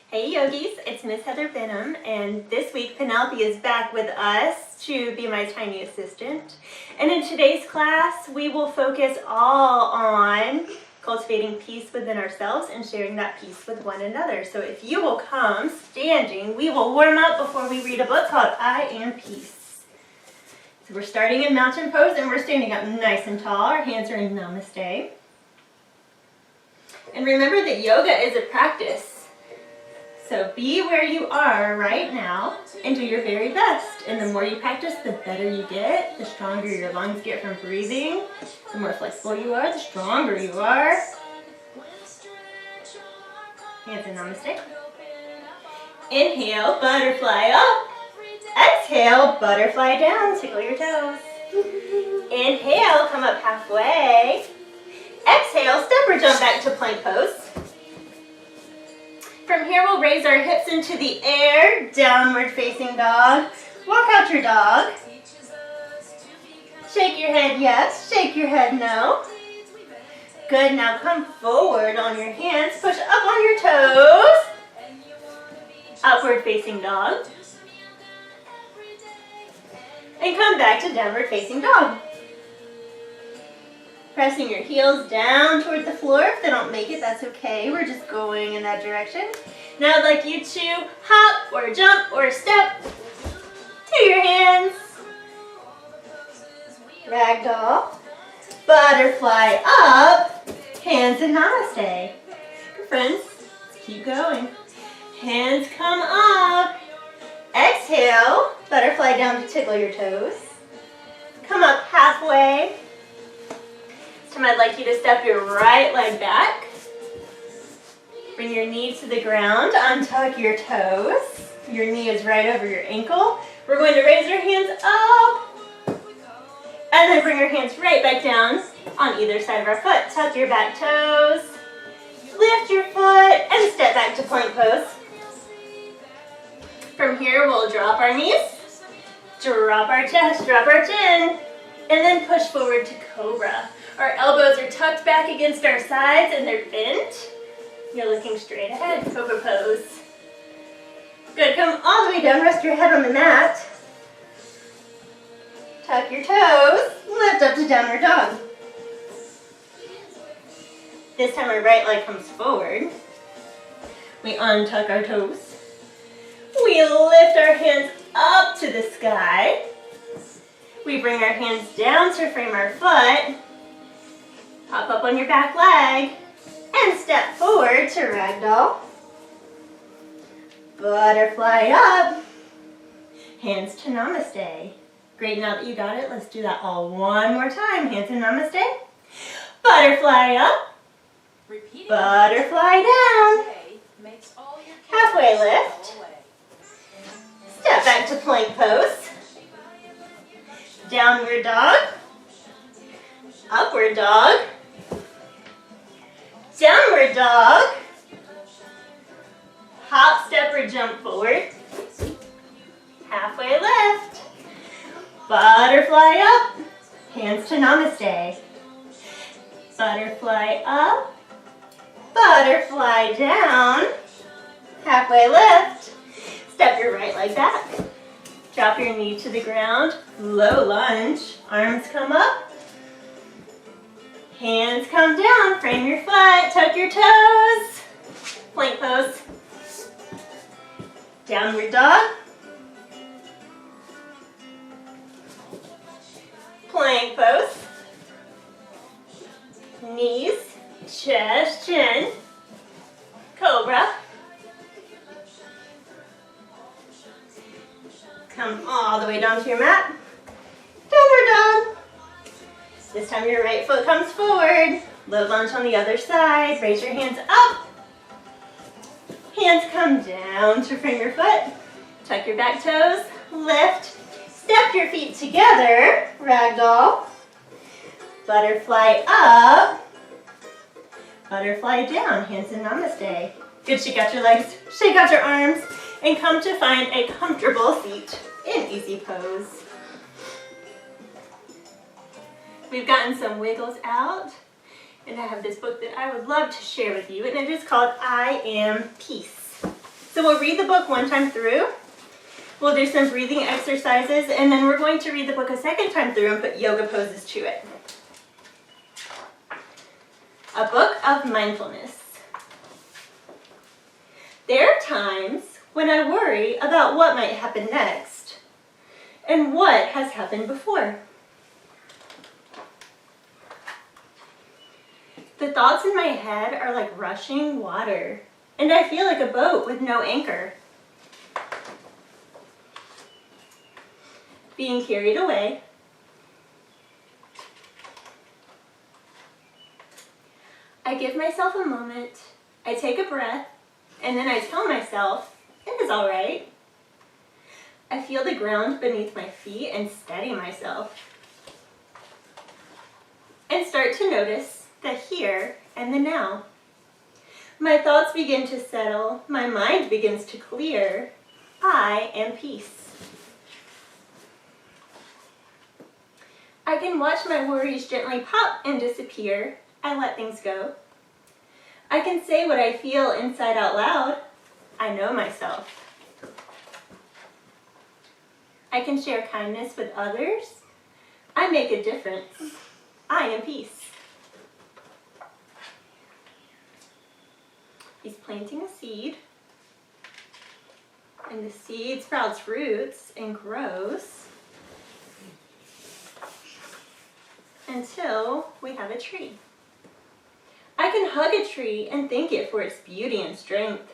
Hey yogis, it's Miss Heather Benham, and this week Penelope is back with us to be my tiny assistant. And in today's class, we will focus all on cultivating peace within ourselves and sharing that peace with one another. So if you will come standing, we will warm up before we read a book called I Am Peace. So we're starting in mountain pose and we're standing up nice and tall. Our hands are in Namaste. And remember that yoga is a practice. So be where you are right now and do your very best. And the more you practice, the better you get, the stronger your lungs get from breathing. The more flexible you are, the stronger you are. Hands in Namaste. Inhale, butterfly up. Exhale, butterfly down. Tickle your toes. Inhale, come up halfway. Exhale, step or jump back to plank pose. From here, we'll raise our hips into the air, downward facing dog. Walk out your dog. Shake your head yes, shake your head no. Good, now come forward on your hands, push up on your toes. Upward facing dog. And come back to downward facing dog. Pressing your heels down toward the floor. If they don't make it, that's okay. We're just going in that direction. Now I'd like you to hop or jump or step to your hands. Ragdoll. Butterfly up. Hands in Namaste. Good friends, let's keep going. Hands come up. Exhale. Butterfly down to tickle your toes. Come up halfway. I'd like you to step your right leg back. Bring your knee to the ground. Untuck your toes. Your knee is right over your ankle. We're going to raise our hands up. And then bring our hands right back down on either side of our foot. Tuck your back toes. Lift your foot and step back to plank pose. From here, we'll drop our knees. Drop our chest, drop our chin. And then push forward to cobra. Our elbows are tucked back against our sides and they're bent. You're looking straight ahead, cobra pose. Good, come all the way down, rest your head on the mat. Tuck your toes, lift up to downward dog. This time our right leg comes forward. We untuck our toes. We lift our hands up to the sky. We bring our hands down to frame our foot. Hop up on your back leg and step forward to ragdoll. Butterfly up. Hands to Namaste. Great, now that you got it, let's do that all one more time. Hands in Namaste. Butterfly up. Butterfly down. Halfway lift. Step back to plank pose. Downward dog. Upward dog. Downward dog. Hop, step, or jump forward. Halfway lift. Butterfly up. Hands to Namaste. Butterfly up. Butterfly down. Halfway lift. Step your right leg back. Drop your knee to the ground. Low lunge. Arms come up. Hands come down, frame your foot, tuck your toes. Plank pose. Downward dog. Plank pose. Knees, chest, chin. Cobra. Come all the way down to your mat. Downward dog. This time your right foot comes forward. Low lunge on the other side. Raise your hands up. Hands come down to frame your foot. Tuck your back toes. Lift. Step your feet together. Ragdoll. Butterfly up. Butterfly down. Hands in Namaste. Good, shake out your legs. Shake out your arms. And come to find a comfortable seat in easy pose. We've gotten some wiggles out, and I have this book that I would love to share with you, and it is called I Am Peace. So we'll read the book one time through. We'll do some breathing exercises, and then we're going to read the book a second time through and put yoga poses to it. A book of mindfulness. There are times when I worry about what might happen next and what has happened before. The thoughts in my head are like rushing water, and I feel like a boat with no anchor, being carried away. I give myself a moment, I take a breath, and then I tell myself, it is all right. I feel the ground beneath my feet and steady myself. And start to notice the here and the now. My thoughts begin to settle, my mind begins to clear. I am peace. I can watch my worries gently pop and disappear. I let things go. I can say what I feel inside out loud. I know myself. I can share kindness with others. I make a difference. I am peace. He's planting a seed, and the seed sprouts roots and grows until we have a tree. I can hug a tree and thank it for its beauty and strength.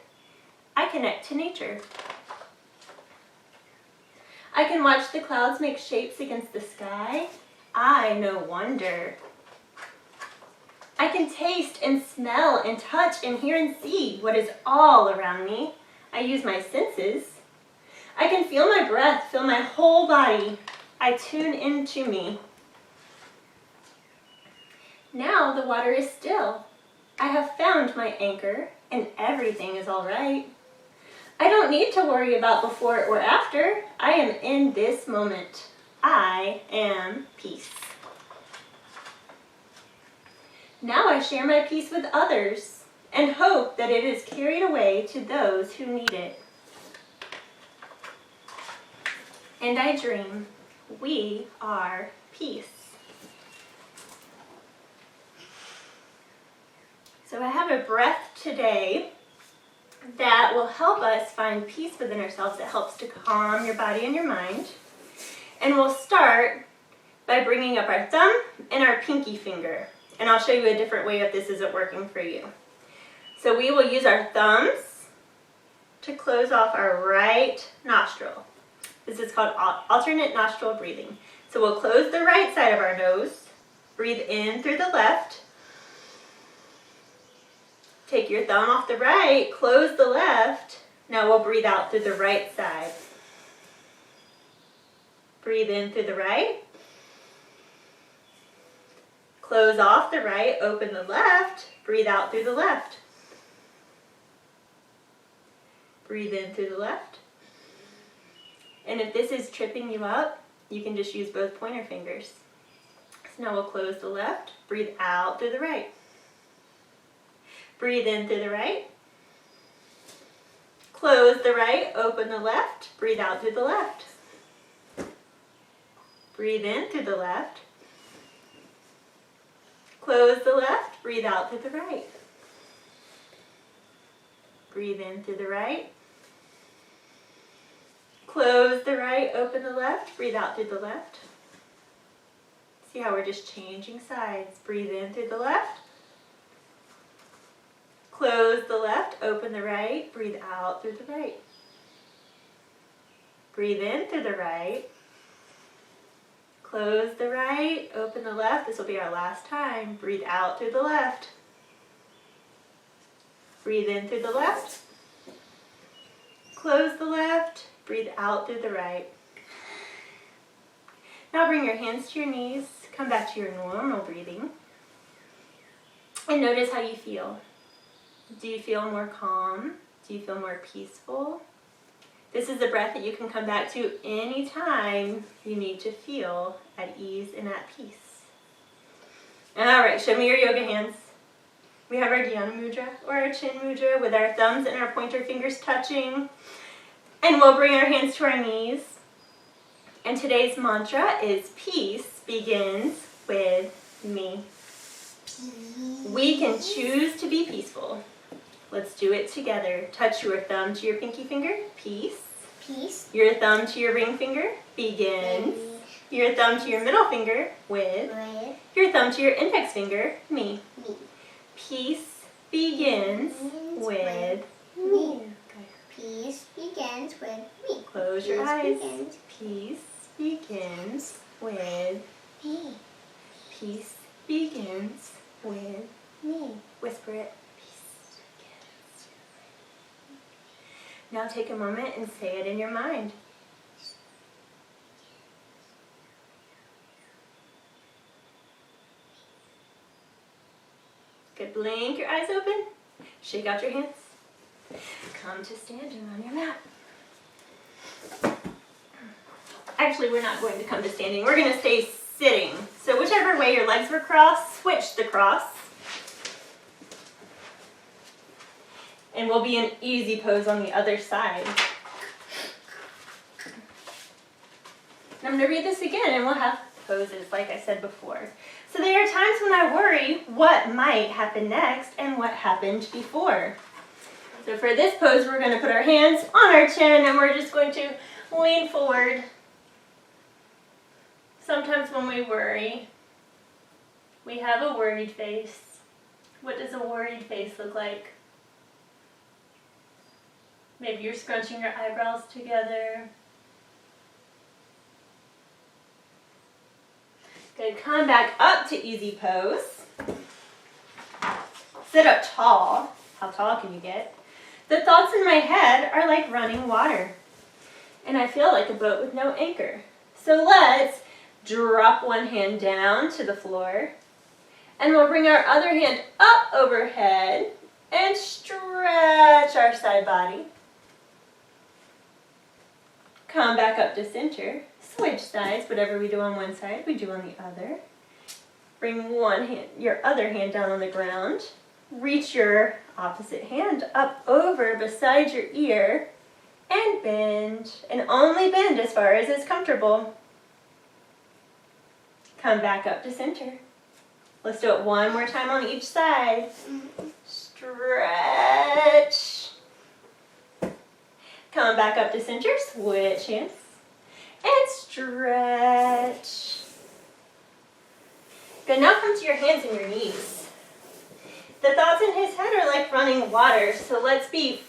I connect to nature. I can watch the clouds make shapes against the sky. I know wonder. I can taste and smell and touch and hear and see what is all around me. I use my senses. I can feel my breath, feel my whole body. I tune into me. Now the water is still. I have found my anchor and everything is all right. I don't need to worry about before or after. I am in this moment. I am peace. Now I share my peace with others and hope that it is carried away to those who need it. And I dream we are peace. So I have a breath today that will help us find peace within ourselves. It helps to calm your body and your mind. And we'll start by bringing up our thumb and our pinky finger. And I'll show you a different way if this isn't working for you. So we will use our thumbs to close off our right nostril. This is called alternate nostril breathing. So we'll close the right side of our nose, breathe in through the left. Take your thumb off the right, close the left. Now we'll breathe out through the right side. Breathe in through the right. Close off the right, open the left, breathe out through the left. Breathe in through the left. And if this is tripping you up, you can just use both pointer fingers. So now we'll close the left, breathe out through the right. Breathe in through the right. Close the right, open the left, breathe out through the left. Breathe in through the left. Close the left, breathe out through the right. Breathe in through the right. Close the right, open the left, breathe out through the left. See how we're just changing sides. Breathe in through the left. Close the left, open the right, breathe out through the right. Breathe in through the right. Close the right, open the left. This will be our last time. Breathe out through the left. Breathe in through the left. Close the left, breathe out through the right. Now bring your hands to your knees, come back to your normal breathing. And notice how you feel. Do you feel more calm? Do you feel more peaceful? This is a breath that you can come back to anytime you need to feel at ease and at peace. All right, show me your yoga hands. We have our Dhyana Mudra, or our Chin Mudra, with our thumbs and our pointer fingers touching. And we'll bring our hands to our knees. And today's mantra is peace begins with me. We can choose to be peaceful. Let's do it together. Touch your thumb to your pinky finger, peace. Peace. Your thumb to your ring finger, begins. Your thumb to your middle finger, with. Your thumb to your index finger, me. Peace begins with me. Peace begins with me. Close your eyes. Peace begins with me. Peace begins with Me. Whisper it. Peace begins. Now take a moment and say it in your mind. Good. Blink your eyes open. Shake out your hands. Come to standing on your mat. Actually, we're not going to come to standing. We're going to stay sitting. So whichever way your legs were crossed, switch the cross. And we'll be in easy pose on the other side. And I'm going to read this again and we'll have poses like I said before. So there are times when I worry what might happen next and what happened before. So for this pose, we're going to put our hands on our chin and we're just going to lean forward. Sometimes when we worry, we have a worried face. What does a worried face look like? Maybe you're scrunching your eyebrows together. Good. Come back up to easy pose. Sit up tall. How tall can you get? The thoughts in my head are like running water. And I feel like a boat with no anchor. So let's drop one hand down to the floor. And we'll bring our other hand up overhead and stretch our side body. Come back up to center. Switch sides. Whatever we do on one side, we do on the other. Bring your other hand down on the ground. Reach your opposite hand up over beside your ear and bend. And only bend as far as is comfortable. Come back up to center. Let's do it one more time on each side. Stretch. Come back up to center, switch hands, and stretch. Good, now come to your hands and your knees. The thoughts in his head are like running water, so let's be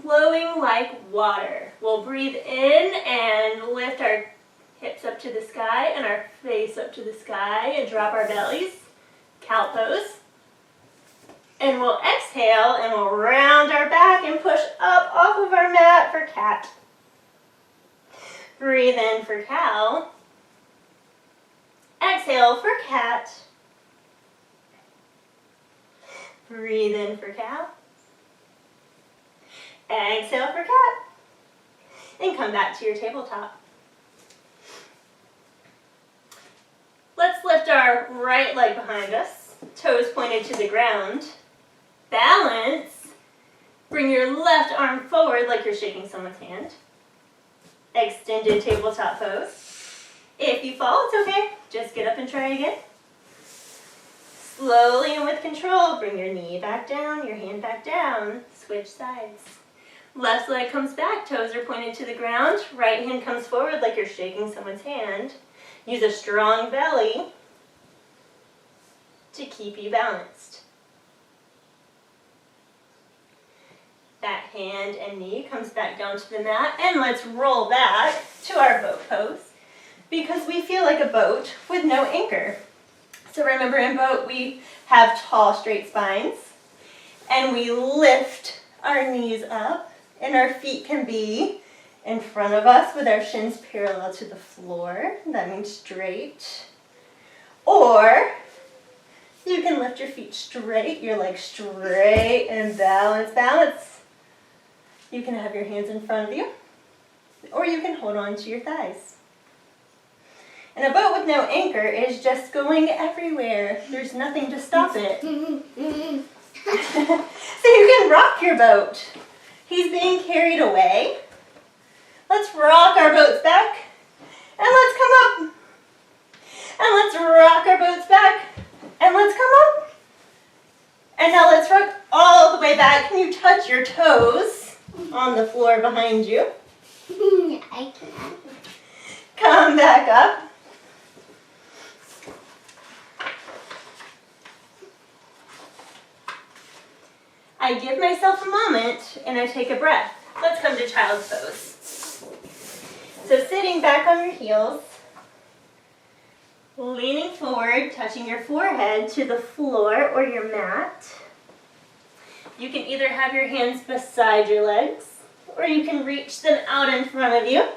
flowing like water. We'll breathe in and lift our hips up to the sky and our face up to the sky and drop our bellies, cow pose. And we'll exhale and we'll round our back and push up off of our mat for cat. Breathe in for cow. Exhale for cat. Breathe in for cow. Exhale for cat. And come back to your tabletop. Let's lift our right leg behind us, toes pointed to the ground. Balance. Bring your left arm forward like you're shaking someone's hand. Extended tabletop pose. If you fall, it's okay. Just get up and try again. Slowly and with control, bring your knee back down, your hand back down. Switch sides. Left leg comes back, toes are pointed to the ground. Right hand comes forward like you're shaking someone's hand. Use a strong belly to keep you balanced. That hand and knee comes back down to the mat, and let's roll back to our boat pose because we feel like a boat with no anchor. So remember, in boat we have tall straight spines and we lift our knees up and our feet can be in front of us with our shins parallel to the floor. That means straight. Or you can lift your feet straight, your legs straight, and balance, balance. You can have your hands in front of you, or you can hold on to your thighs. And a boat with no anchor is just going everywhere. There's nothing to stop it. So you can rock your boat. He's being carried away. Let's rock our boats back. And let's come up. And let's rock our boats back. And let's come up. And now let's rock all the way back. Can you touch your toes on the floor behind you? I can't. Come back up. I give myself a moment and I take a breath. Let's come to child's pose. So sitting back on your heels, leaning forward, touching your forehead to the floor or your mat. You can either have your hands beside your legs or you can reach them out in front of you.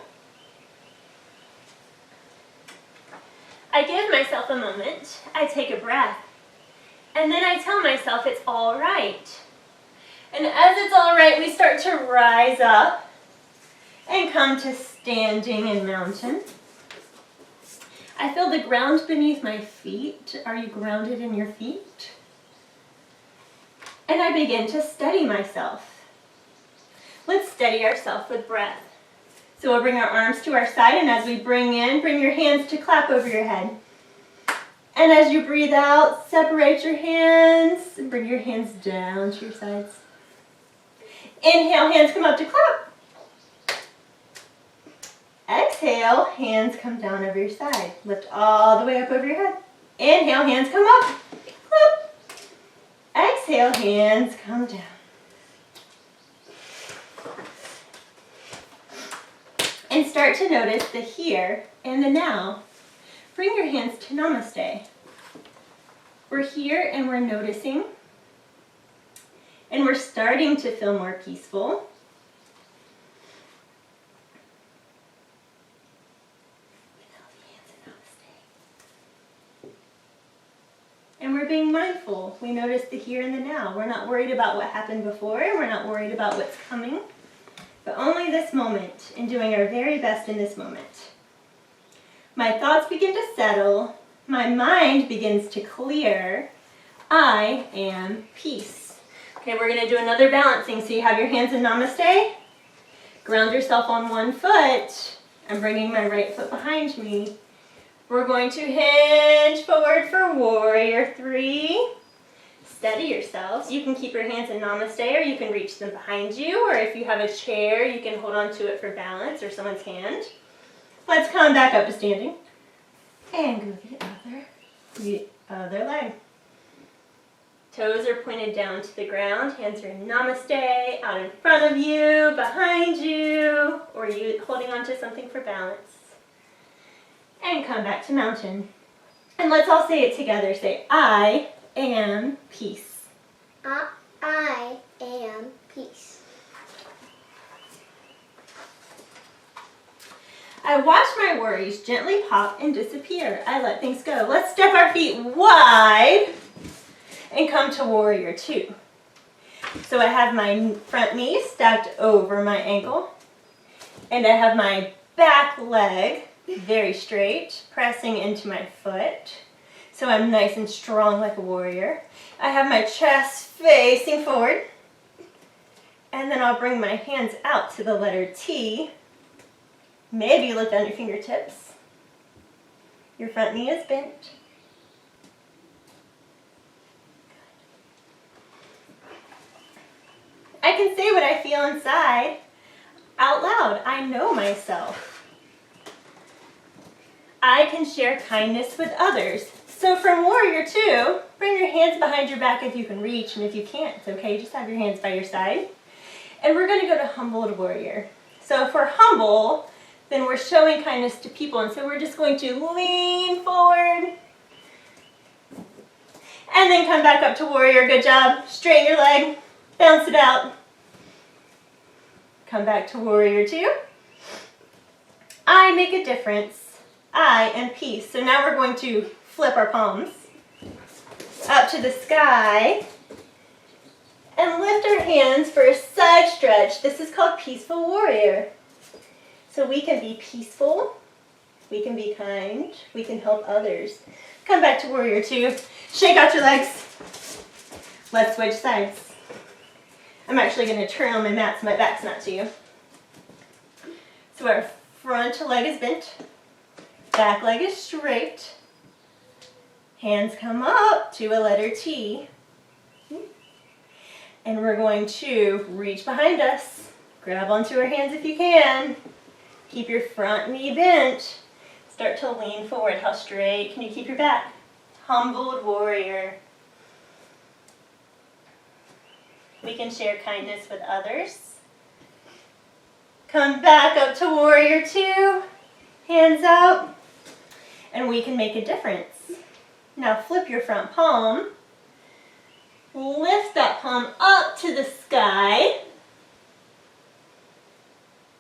I give myself a moment, I take a breath, and then I tell myself it's all right. And as it's all right, we start to rise up and come to standing in mountain. I feel the ground beneath my feet. Are you grounded in your feet? And I begin to steady myself. Let's steady ourselves with breath. So we'll bring our arms to our side, and as we bring in, bring your hands to clap over your head. And as you breathe out, separate your hands and bring your hands down to your sides. Inhale, hands come up to clap. Exhale, hands come down over your side. Lift all the way up over your head. Inhale, hands come up. Clap. Exhale, hands come down. And start to notice the here and the now. Bring your hands to Namaste. We're here and we're noticing. And we're starting to feel more peaceful. And we're being mindful. We notice the here and the now. We're not worried about what happened before. We're not worried about what's coming. But only this moment, and doing our very best in this moment. My thoughts begin to settle. My mind begins to clear. I am peace. Okay, we're going to do another balancing. So you have your hands in Namaste. Ground yourself on one foot. I'm bringing my right foot behind me. We're going to hinge forward for warrior 3. Steady yourselves. You can keep your hands in Namaste or you can reach them behind you. Or if you have a chair, you can hold on to it for balance or someone's hand. Let's come back up to standing. And go the other leg. Toes are pointed down to the ground. Hands are in Namaste, out in front of you, behind you, or you holding on to something for balance. And come back to mountain. And let's all say it together. Say, I am peace. I am peace. I watch my worries gently pop and disappear. I let things go. Let's step our feet wide and come to warrior 2. So I have my front knee stacked over my ankle. And I have my back leg very straight, pressing into my foot. So I'm nice and strong like a warrior. I have my chest facing forward. And then I'll bring my hands out to the letter T. Maybe look down your fingertips. Your front knee is bent. I can say what I feel inside out loud. I know myself. I can share kindness with others. So from warrior 2, bring your hands behind your back if you can reach, and if you can't, it's okay. Just have your hands by your side. And we're going to go to humbled warrior. So if we're humble, then we're showing kindness to people. And so we're just going to lean forward. And then come back up to warrior. Good job. Straighten your leg. Bounce it out. Come back to warrior 2. I make a difference. I am peace. So now we're going to flip our palms up to the sky and lift our hands for a side stretch. This is called peaceful warrior. So we can be peaceful, we can be kind, we can help others. Come back to warrior 2. Shake out your legs. Let's switch sides. I'm actually going to turn on my mat so my back's not to you. So our front leg is bent, back leg is straight, hands come up to a letter T, and we're going to reach behind us, grab onto our hands if you can, keep your front knee bent, start to lean forward. How straight can you keep your back? Humbled warrior. We can share kindness with others. Come back up to warrior two, hands up, and we can make a difference. Now flip your front palm, lift that palm up to the sky,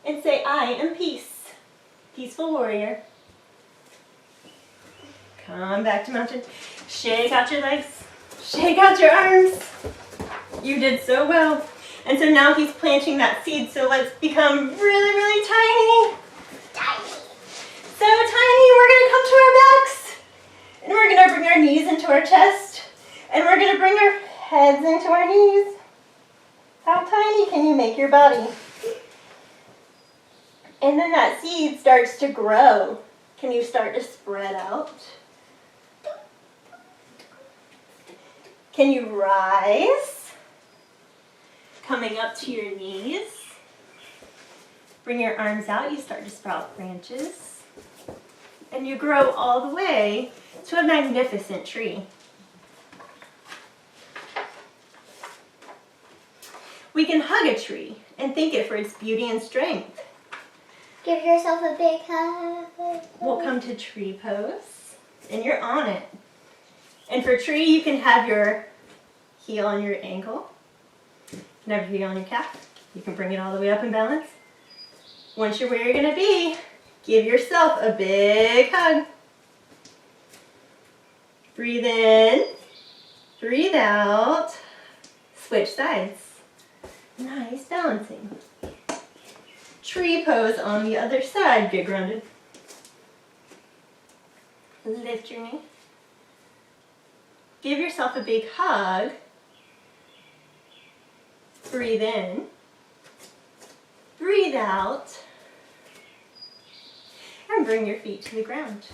and say, I am peace, peaceful warrior. Come back to mountain, shake out your legs, shake out your arms. You did so well. And so now he's planting that seed, so let's become really, really tiny. Tiny. So tiny, we're going to come to our backs. And we're going to bring our knees into our chest. And we're going to bring our heads into our knees. How tiny can you make your body? And then that seed starts to grow. Can you start to spread out? Can you rise? Coming up to your knees. Bring your arms out, you start to sprout branches. And you grow all the way to a magnificent tree. We can hug a tree and thank it for its beauty and strength. Give yourself a big hug. We'll come to tree pose, and you're on it. And for tree, you can have your heel on your ankle. You can have your heel on your calf. You can bring it all the way up in balance. Once you're where you're going to be, give yourself a big hug. Breathe in, breathe out, switch sides. Nice balancing. Tree pose on the other side, get grounded. Lift your knee. Give yourself a big hug. Breathe in, breathe out, and bring your feet to the ground.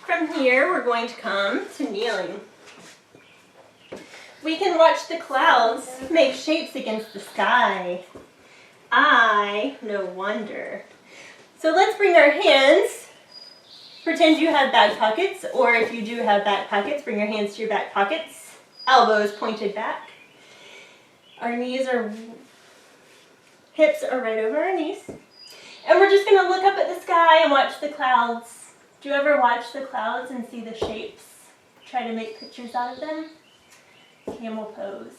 From here, we're going to come to kneeling. We can watch the clouds make shapes against the sky. No wonder. So let's bring our hands. Pretend you have back pockets, or if you do have back pockets, bring your hands to your back pockets. Elbows pointed back. Our hips are right over our knees. And we're just going to look up at the sky and watch the clouds. Do you ever watch the clouds and see the shapes? Try to make pictures out of them? Camel pose.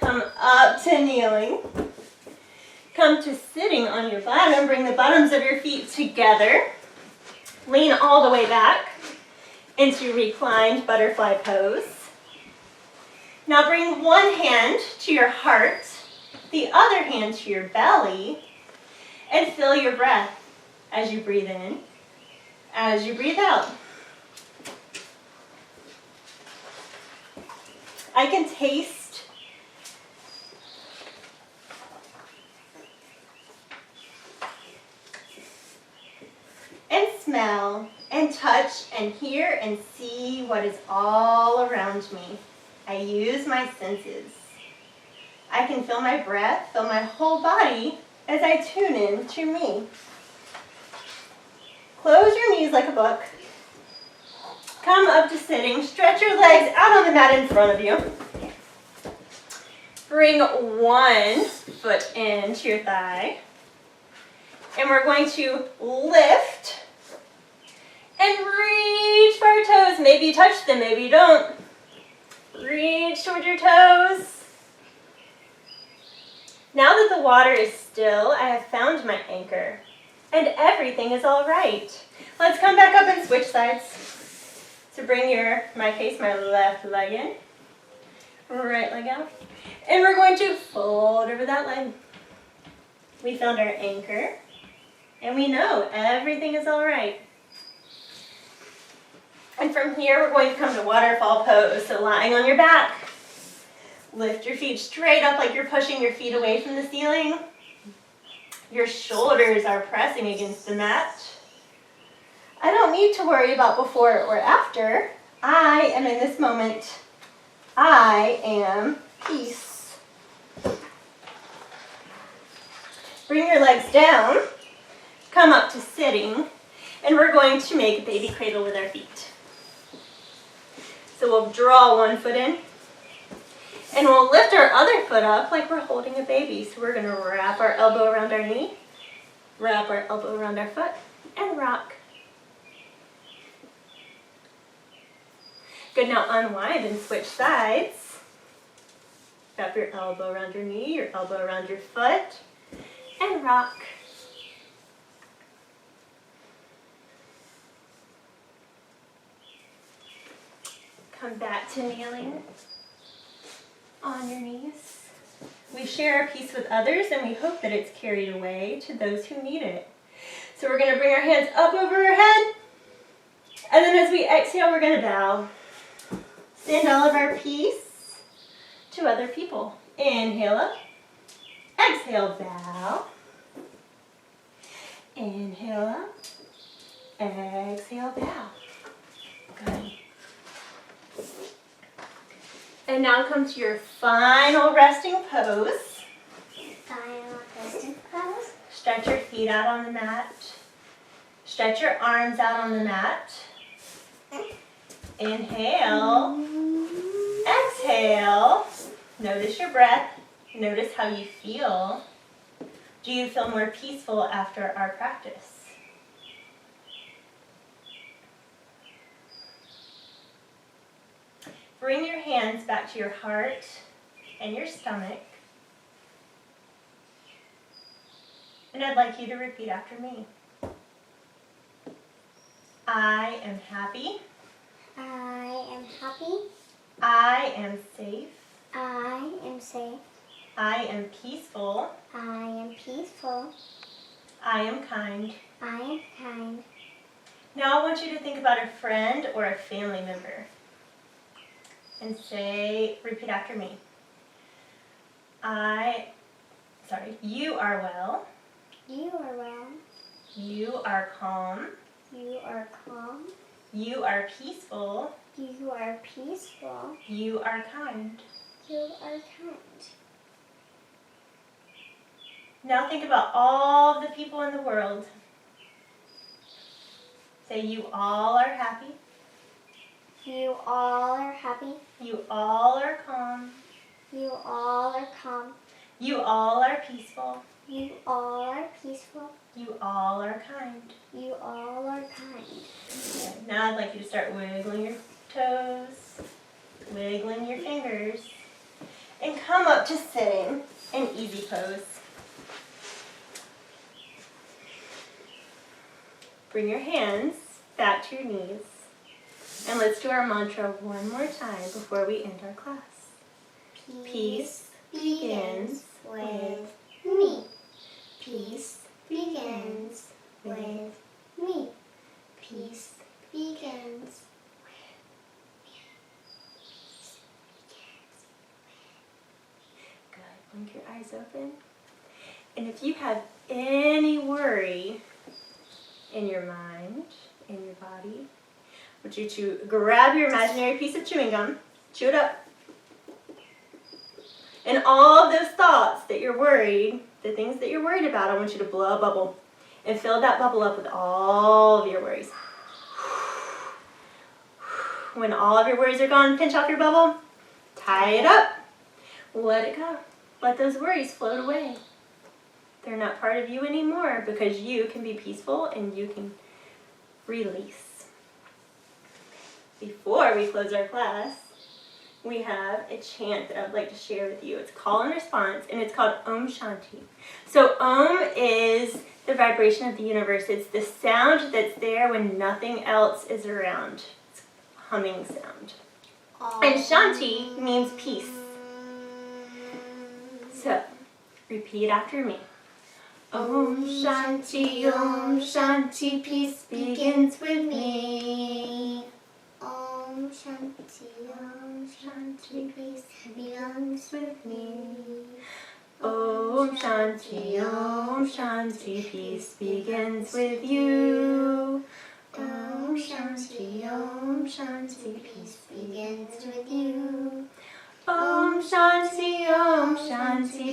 Come up to kneeling. Come to sitting on your bottom. Bring the bottoms of your feet together. Lean all the way back into reclined butterfly pose. Now bring one hand to your heart, the other hand to your belly, and feel your breath as you breathe in, as you breathe out. I can taste and smell and touch and hear and see what is all around me. I use my senses. I can feel my breath, feel my whole body as I tune in to me. Close your knees like a book. Come up to sitting. Stretch your legs out on the mat in front of you. Bring one foot into your thigh. And we're going to lift and reach for our toes. Maybe you touch them, maybe you don't. Reach toward your toes. Now that the water is still, I have found my anchor. And everything is all right. Let's come back up and switch sides. So bring my left leg in. Right leg out. And we're going to fold over that leg. We found our anchor. And we know everything is all right. And from here, we're going to come to waterfall pose. So lying on your back, lift your feet straight up like you're pushing your feet away from the ceiling. Your shoulders are pressing against the mat. I don't need to worry about before or after. I am in this moment. I am peace. Bring your legs down. Come up to sitting. And we're going to make a baby cradle with our feet. So we'll draw one foot in. And we'll lift our other foot up like we're holding a baby. So we're going to wrap our elbow around our knee. Wrap our elbow around our foot. And rock. Good, now unwind and switch sides. Wrap your elbow around your knee, your elbow around your foot, and rock. Come back to kneeling on your knees. We share our peace with others and we hope that it's carried away to those who need it. So we're going to bring our hands up over our head. And then as we exhale, we're going to bow. Send all of our peace to other people. Inhale up. Exhale, bow. Inhale up. Exhale, bow. Good. And now come to your final resting pose. Final resting pose. Stretch your feet out on the mat. Stretch your arms out on the mat. Inhale. Exhale. Notice your breath. Notice how you feel. Do you feel more peaceful after our practice? Bring your hands back to your heart and your stomach. And I'd like you to repeat after me. I am happy. I am happy. I am safe. I am safe. I am peaceful. I am peaceful. I am kind. I am kind. Now I want you to think about a friend or a family member. And repeat after me. You are well. You are well. You are calm. You are calm. You are peaceful. You are peaceful. You are kind. You are kind. Now think about all the people in the world. Say, you all are happy. You all are happy. You all are calm. You all are calm. You all are peaceful. You all are peaceful. You all are kind. You all are kind. Good. Now I'd like you to start wiggling your toes, wiggling your fingers, and come up to sitting in easy pose. Bring your hands back to your knees. And let's do our mantra one more time before we end our class. Peace begins with me. peace Begins with me. Peace begins Good. Blink your eyes open. And if you have any worry in your mind, in your body, I want you to grab your imaginary piece of chewing gum, chew it up. And all of those thoughts that you're worried, the things that you're worried about, I want you to blow a bubble and fill that bubble up with all of your worries. When all of your worries are gone, pinch off your bubble, tie it up, let it go. Let those worries float away. They're not part of you anymore because you can be peaceful and you can release. Before we close our class, we have a chant that I'd like to share with you. It's call and response, and it's called Om Shanti. So Om is the vibration of the universe. It's the sound that's there when nothing else is around. It's a humming sound. And Shanti means peace. So, repeat after me. Om Shanti, peace begins with me. Shanti, peace begins with me. Om Shanti, peace begins with you. Om Shanti, peace begins with you. Om Shanti,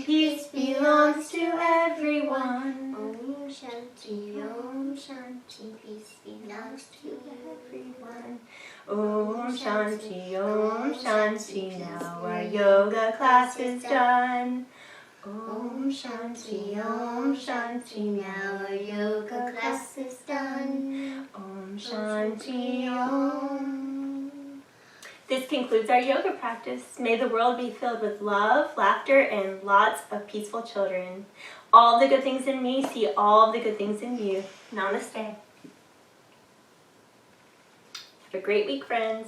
peace belongs to everyone. Om Shanti, peace belongs to everyone. Om Shanti, now our yoga class is done. Om Shanti, now our yoga class is done. Om Shanti, Om. This concludes our yoga practice. May the world be filled with love, laughter, and lots of peaceful children. All the good things in me see all the good things in you. Namaste. Have a great week, friends.